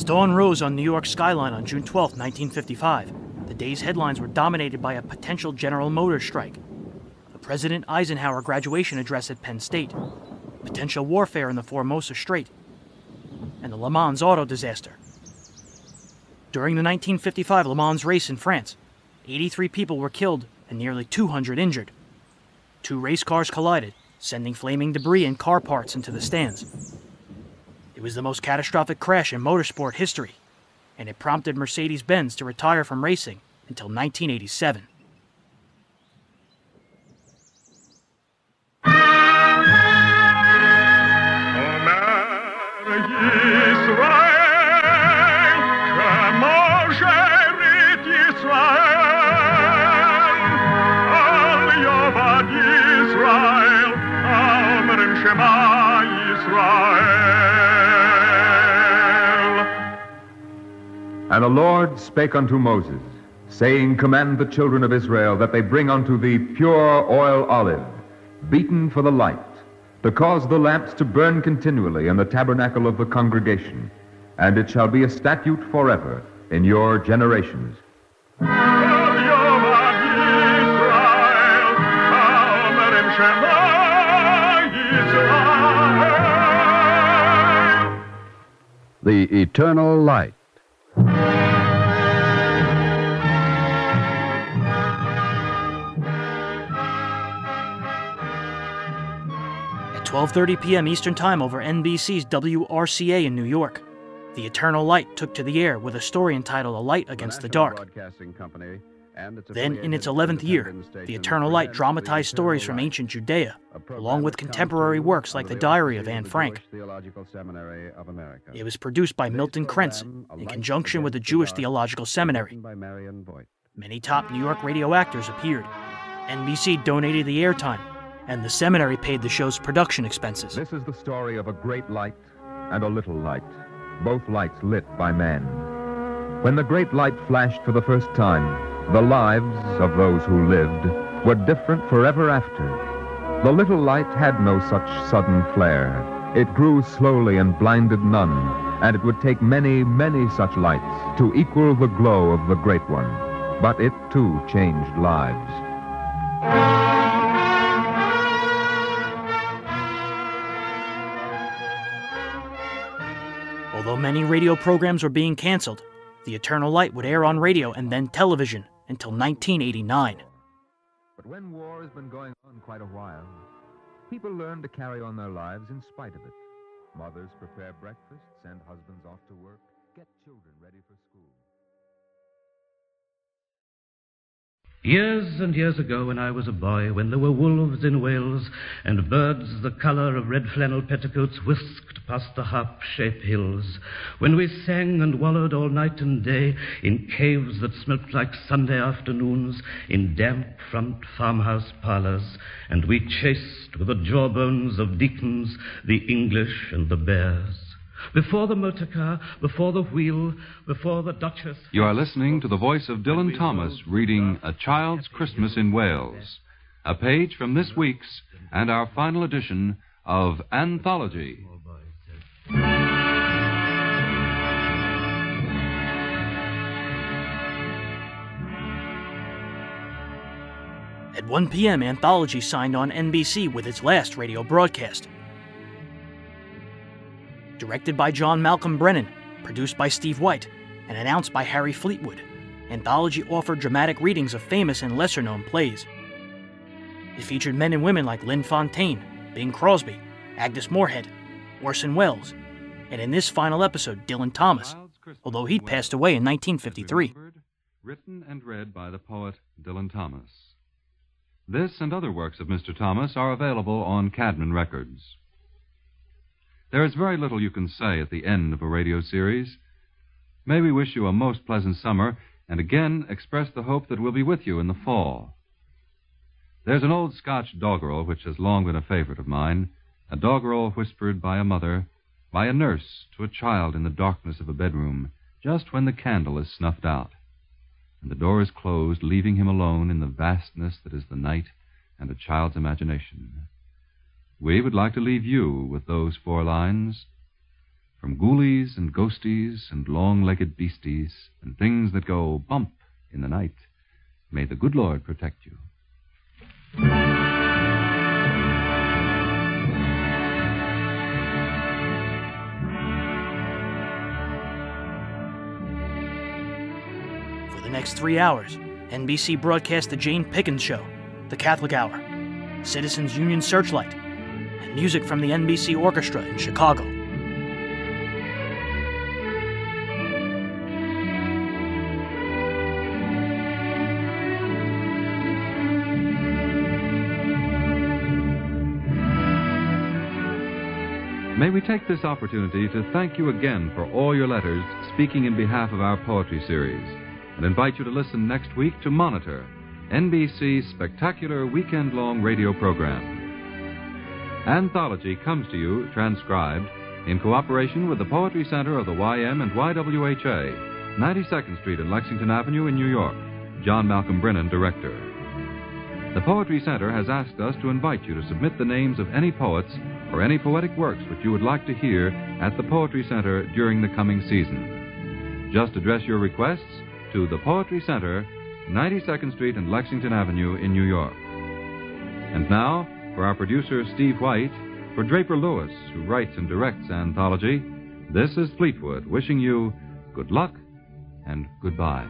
As dawn rose on New York's skyline on June 12, 1955, the day's headlines were dominated by a potential General Motors strike, the President Eisenhower graduation address at Penn State, potential warfare in the Formosa Strait, and the Le Mans auto disaster. During the 1955 Le Mans race in France, 83 people were killed and nearly 200 injured. 2 race cars collided, sending flaming debris and car parts into the stands. It was the most catastrophic crash in motorsport history, and it prompted Mercedes-Benz to retire from racing until 1987. And the Lord spake unto Moses, saying, Command the children of Israel that they bring unto thee pure oil olive, beaten for the light, to cause the lamps to burn continually in the tabernacle of the congregation, and it shall be a statute forever in your generations. The eternal light. At 12:30 p.m. Eastern Time over NBC's WRCA in New York, The Eternal Light took to the air with a story entitled A Light Against the Dark. Then, in its 11th year, The Eternal Light dramatized stories from ancient Judea, along with contemporary works like The Diary of Anne Frank. It was produced by Milton Krentz in conjunction with the Jewish Theological Seminary. Many top New York radio actors appeared. NBC donated the airtime, and the seminary paid the show's production expenses. This is the story of a great light and a little light, both lights lit by man. When the great light flashed for the first time, the lives of those who lived were different forever after. The little light had no such sudden flare. It grew slowly and blinded none, and it would take many, many such lights to equal the glow of the great one. But it, too, changed lives. Although many radio programs were being canceled, The Eternal Light would air on radio and then television until 1989. But when war has been going on quite a while, people learn to carry on their lives in spite of it. Mothers prepare breakfast, send husbands off to work, get children ready for school. Years and years ago, when I was a boy, when there were wolves in Wales and birds the colour of red flannel petticoats whisked past the harp-shaped hills, when we sang and wallowed all night and day in caves that smelt like Sunday afternoons, in damp front farmhouse parlours, and we chased with the jawbones of deacons the English and the bears. Before the motor car, before the wheel, before the Duchess... You are listening to the voice of Dylan Thomas reading A Child's Christmas in Wales, a page from this week's and our final edition of Anthology. At 1 p.m., Anthology signed on NBC with its last radio broadcast. Directed by John Malcom Brennen, produced by Steve White, and announced by Harry Fleetwood, Anthology offered dramatic readings of famous and lesser-known plays. It featured men and women like Lynn Fontaine, Bing Crosby, Agnes Moorehead, Orson Welles, and in this final episode, Dylan Thomas, although he'd passed away in 1953. Written and read by the poet Dylan Thomas. This and other works of Mr. Thomas are available on Cadman Records. There is very little you can say at the end of a radio series. May we wish you a most pleasant summer, and again express the hope that we'll be with you in the fall. There's an old Scotch doggerel which has long been a favorite of mine, a doggerel whispered by a mother, by a nurse to a child in the darkness of a bedroom, just when the candle is snuffed out, and the door is closed, leaving him alone in the vastness that is the night and a child's imagination. We would like to leave you with those 4 lines. from ghoulies and ghosties and long-legged beasties and things that go bump in the night, may the good Lord protect you. For the next 3 hours, NBC broadcast The Jane Pickens Show, The Catholic Hour, Citizens Union Searchlight, and music from the NBC Orchestra in Chicago. May we take this opportunity to thank you again for all your letters speaking in behalf of our poetry series, and invite you to listen next week to Monitor, NBC's spectacular weekend-long radio program. Anthology comes to you, transcribed, in cooperation with the Poetry Center of the YM and YWHA, 92nd Street and Lexington Avenue in New York. John Malcom Brennen, Director. The Poetry Center has asked us to invite you to submit the names of any poets or any poetic works which you would like to hear at the Poetry Center during the coming season. Just address your requests to the Poetry Center, 92nd Street and Lexington Avenue in New York. And now, for our producer, Steve White, for Draper Lewis, who writes and directs Anthology, this is Fleetwood wishing you good luck and goodbye.